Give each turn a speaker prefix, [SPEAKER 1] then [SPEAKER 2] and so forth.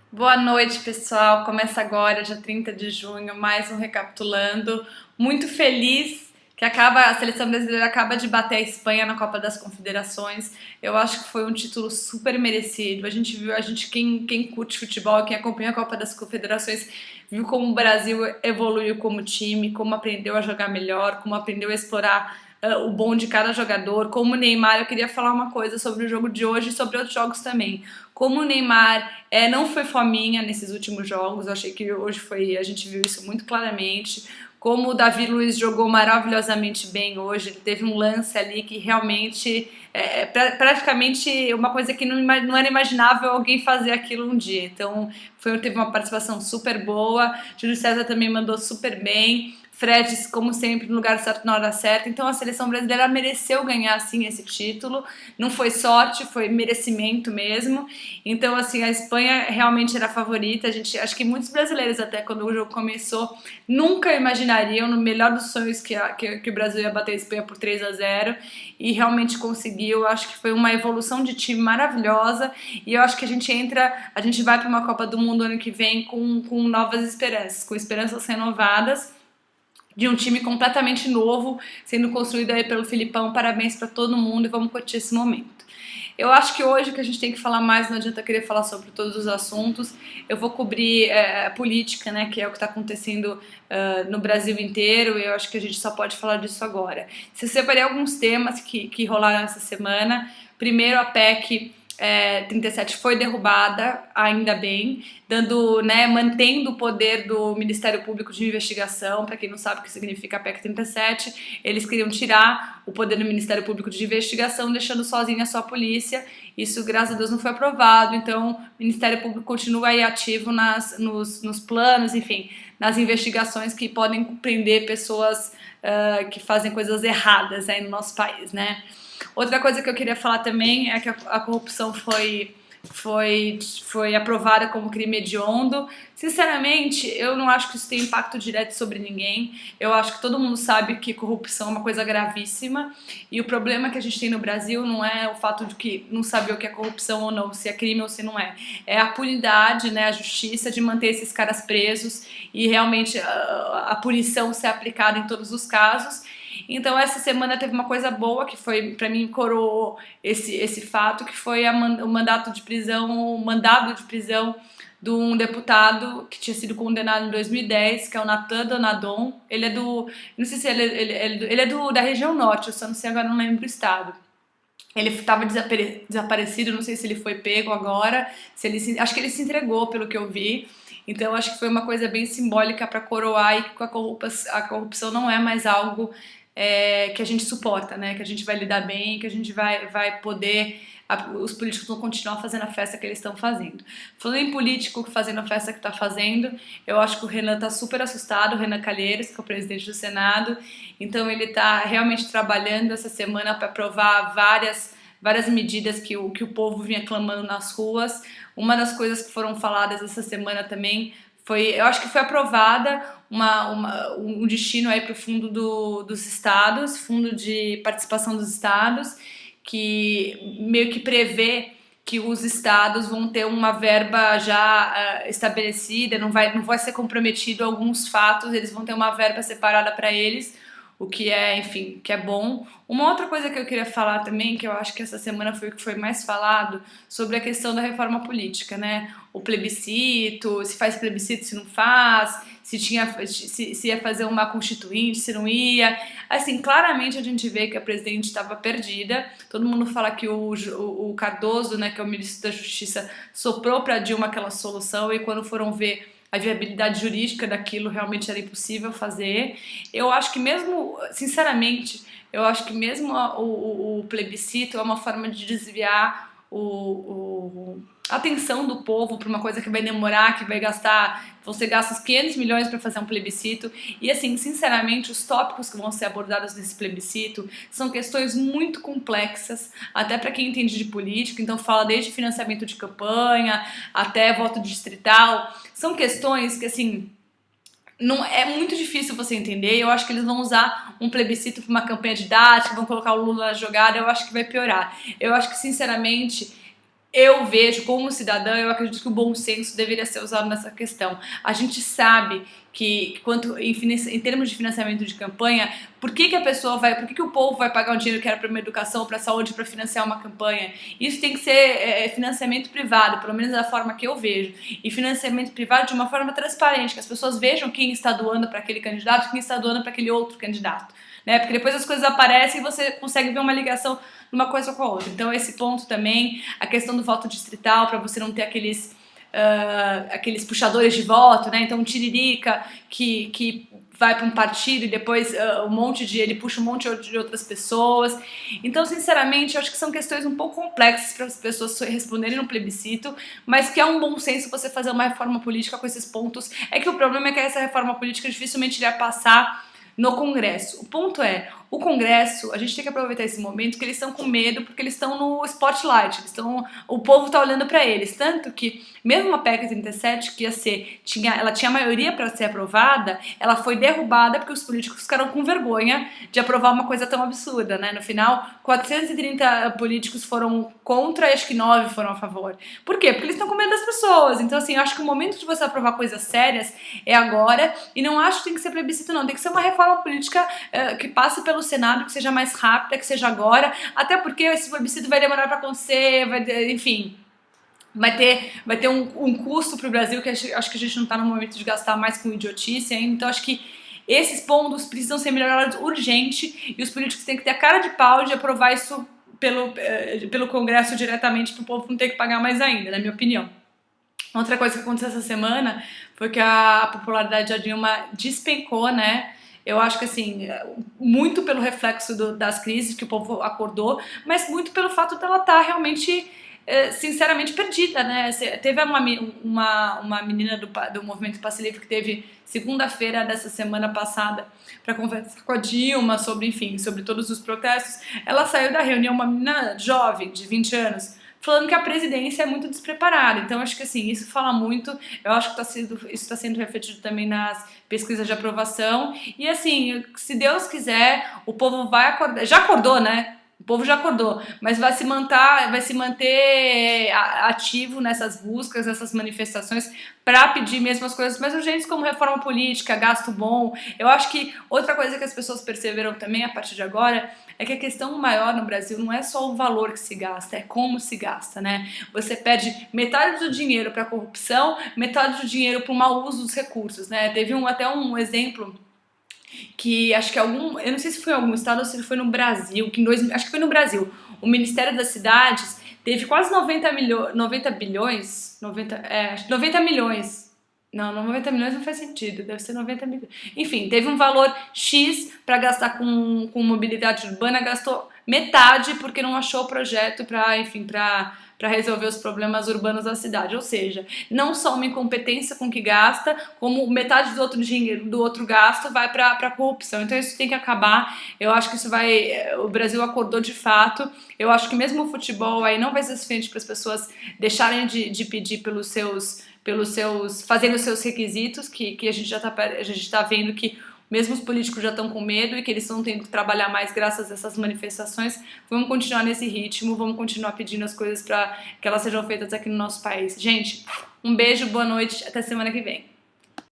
[SPEAKER 1] Boa noite, pessoal. Começa agora, dia 30 de junho, mais um Recapitulando. Muito feliz que a seleção brasileira acaba de bater a Espanha na Copa das Confederações. Eu acho que foi um título super merecido. A gente viu, quem curte futebol, quem acompanha a Copa das Confederações, viu como o Brasil evoluiu como time, como aprendeu a jogar melhor, como aprendeu a explorar o bom de cada jogador. Como o Neymar, eu queria falar uma coisa sobre o jogo de hoje e sobre outros jogos também. Como o Neymar não foi fominha nesses últimos jogos, eu achei que hoje a gente viu isso muito claramente. Como o Davi Luiz jogou maravilhosamente bem hoje, ele teve um lance ali que realmente praticamente uma coisa que não era imaginável alguém fazer aquilo um dia. Então teve uma participação super boa. Júlio César também mandou super bem. Fred, como sempre, no lugar certo na hora certa. Então a seleção brasileira mereceu ganhar sim esse título. Não foi sorte, foi merecimento mesmo. Então, assim, a Espanha realmente era a favorita. Acho que muitos brasileiros, até quando o jogo começou, nunca imaginariam, no melhor dos sonhos, que o Brasil ia bater a Espanha por 3-0. E realmente conseguiu. Eu acho que foi uma evolução de time maravilhosa. E eu acho que a gente vai para uma Copa do Mundo ano que vem com novas esperanças, com esperanças renovadas, de um time completamente novo sendo construído aí pelo Filipão. Parabéns para todo mundo e vamos curtir esse momento. Eu acho que hoje que a gente tem que falar mais, não adianta querer falar sobre todos os assuntos. Eu vou cobrir política, né, que é o que está acontecendo no Brasil inteiro, e eu acho que a gente só pode falar disso agora. Eu separei alguns temas que rolaram essa semana. Primeiro, a PEC 37 foi derrubada, ainda bem, mantendo o poder do Ministério Público de Investigação. Para quem não sabe o que significa a PEC 37, eles queriam tirar o poder do Ministério Público de Investigação, deixando sozinha só a polícia. Isso, graças a Deus, não foi aprovado, então o Ministério Público continua aí ativo nos planos, enfim, nas investigações que podem prender pessoas que fazem coisas erradas aí no nosso país, né? Outra coisa que eu queria falar também é que a corrupção foi aprovada como crime hediondo. Sinceramente, eu não acho que isso tem impacto direto sobre ninguém. Eu acho que todo mundo sabe que corrupção é uma coisa gravíssima, e o problema que a gente tem no Brasil não é o fato de que não saber o que é corrupção ou não, se é crime ou se não é. É a punidade, né, a justiça de manter esses caras presos e realmente a punição ser aplicada em todos os casos. Então essa semana teve uma coisa boa que foi, para mim, coroou esse fato, que foi o mandado de prisão de um deputado que tinha sido condenado em 2010, que é o Natan Donadon. Ele é não sei se ele é da região norte, eu só não sei agora, não lembro do estado. Ele estava desaparecido, não sei se ele foi pego agora, acho que ele se entregou, pelo que eu vi. Então acho que foi uma coisa bem simbólica para coroar, e que a corrupção não é mais algo que a gente suporta, né? Que a gente vai lidar bem, que a gente vai poder... Os políticos vão continuar fazendo a festa que eles estão fazendo. Falando em político fazendo a festa que está fazendo, eu acho que o Renan está super assustado, o Renan Calheiros, que é o presidente do Senado. Então ele está realmente trabalhando essa semana para aprovar várias medidas que o povo vinha clamando nas ruas. Uma das coisas que foram faladas essa semana também eu acho que foi aprovada um destino aí para o fundo dos estados, fundo de participação dos estados, que meio que prevê que os estados vão ter uma verba já estabelecida, não vai ser comprometido alguns fatos, eles vão ter uma verba separada para eles, o que é, enfim, que é bom. Uma outra coisa que eu queria falar também, que eu acho que essa semana foi o que foi mais falado, sobre a questão da reforma política, né? O plebiscito, se faz plebiscito, se não faz, se ia fazer uma constituinte, se não ia. Assim, claramente a gente vê que a presidente estava perdida. Todo mundo fala que o Cardoso, né, que é o ministro da Justiça, soprou para Dilma aquela solução, e quando foram ver a viabilidade jurídica daquilo, realmente era impossível fazer. Eu acho que mesmo, sinceramente, o plebiscito é uma forma de desviar a atenção do povo para uma coisa que vai demorar, que vão ser gastos 500 milhões para fazer um plebiscito. E assim, sinceramente, os tópicos que vão ser abordados nesse plebiscito são questões muito complexas, até para quem entende de política. Então fala desde financiamento de campanha até voto distrital. São questões que, assim, não é muito difícil você entender. Eu acho que eles vão usar um plebiscito para uma campanha didática, vão colocar o Lula na jogada. Eu acho que vai piorar. Eu acho que, sinceramente, eu vejo como cidadã, eu acredito que o bom senso deveria ser usado nessa questão. A gente sabe que quanto em termos de financiamento de campanha, por que a pessoa vai, por que o povo vai pagar um dinheiro que era para uma educação, para saúde, para financiar uma campanha? Isso tem que ser financiamento privado, pelo menos da forma que eu vejo. E financiamento privado de uma forma transparente, que as pessoas vejam quem está doando para aquele candidato, quem está doando para aquele outro candidato. Né? Porque depois as coisas aparecem e você consegue ver uma ligação de uma coisa com a outra. Então esse ponto também, a questão do voto distrital, para você não ter aqueles puxadores de voto, né? Então um tiririca que vai para um partido e depois ele puxa um monte de outras pessoas. Então, sinceramente, eu acho que são questões um pouco complexas para as pessoas responderem no plebiscito, mas que é um bom senso você fazer uma reforma política com esses pontos. É que o problema é que essa reforma política dificilmente iria passar no Congresso. O ponto é, o Congresso, a gente tem que aproveitar esse momento que eles estão com medo porque eles estão no spotlight, o povo está olhando para eles, tanto que mesmo a PEC 37 que ela tinha maioria para ser aprovada, ela foi derrubada porque os políticos ficaram com vergonha de aprovar uma coisa tão absurda, né? No final, 430 políticos foram contra e acho que 9 foram a favor. Por quê? Porque eles estão com medo das pessoas. Então, assim, eu acho que o momento de você aprovar coisas sérias é agora, e não acho que tem que ser plebiscito, não. Tem que ser uma reforma política que passe pelo Senado, que seja mais rápida, que seja agora, até porque esse plebiscito vai demorar para acontecer, enfim, vai ter um custo para o Brasil que acho que a gente não está no momento de gastar mais com idiotice ainda. Então acho que esses pontos precisam ser melhorados urgente e os políticos têm que ter a cara de pau de aprovar isso pelo Congresso diretamente para o povo não ter que pagar mais ainda, na minha opinião. Outra coisa que aconteceu essa semana foi que a popularidade da Dilma despencou, né? Eu acho que, assim, muito pelo reflexo das crises que o povo acordou, mas muito pelo fato dela estar realmente, sinceramente, perdida, né? Teve uma menina do Movimento Passe Livre que teve segunda-feira dessa semana passada para conversar com a Dilma sobre, enfim, sobre todos os protestos. Ela saiu da reunião, uma menina jovem, de 20 anos, falando que a presidência é muito despreparada. Então, acho que assim, isso fala muito, eu acho que isso está sendo refletido também nas pesquisas de aprovação. E assim, se Deus quiser, o povo vai acordar, já acordou, né? O povo já acordou, mas vai se manter ativo nessas buscas, nessas manifestações, para pedir mesmo as coisas mais urgentes, como reforma política, gasto bom. Eu acho que outra coisa que as pessoas perceberam também a partir de agora é que a questão maior no Brasil não é só o valor que se gasta, é como se gasta, né? Você pede metade do dinheiro para corrupção, metade do dinheiro para o mau uso dos recursos, né? Teve até um exemplo que acho que eu não sei se foi em algum estado ou se foi no Brasil, acho que foi no Brasil, o Ministério das Cidades teve quase 90 bilhões, 90 milhões, não, 90 milhões não faz sentido, deve ser 90 milhões, enfim, teve um valor X para gastar com mobilidade urbana, gastou metade porque não achou o projeto para resolver os problemas urbanos da cidade. Ou seja, não só uma incompetência com que gasta, como metade do outro dinheiro, do outro gasto vai para a corrupção. Então isso tem que acabar. Eu acho que o Brasil acordou de fato. Eu acho que mesmo o futebol aí não vai ser suficiente para as pessoas deixarem de pedir fazendo os seus requisitos, que a gente está vendo que mesmo os políticos já estão com medo e que eles estão tendo que trabalhar mais graças a essas manifestações. Vamos continuar nesse ritmo, vamos continuar pedindo as coisas para que elas sejam feitas aqui no nosso país. Gente, um beijo, boa noite, até semana que vem.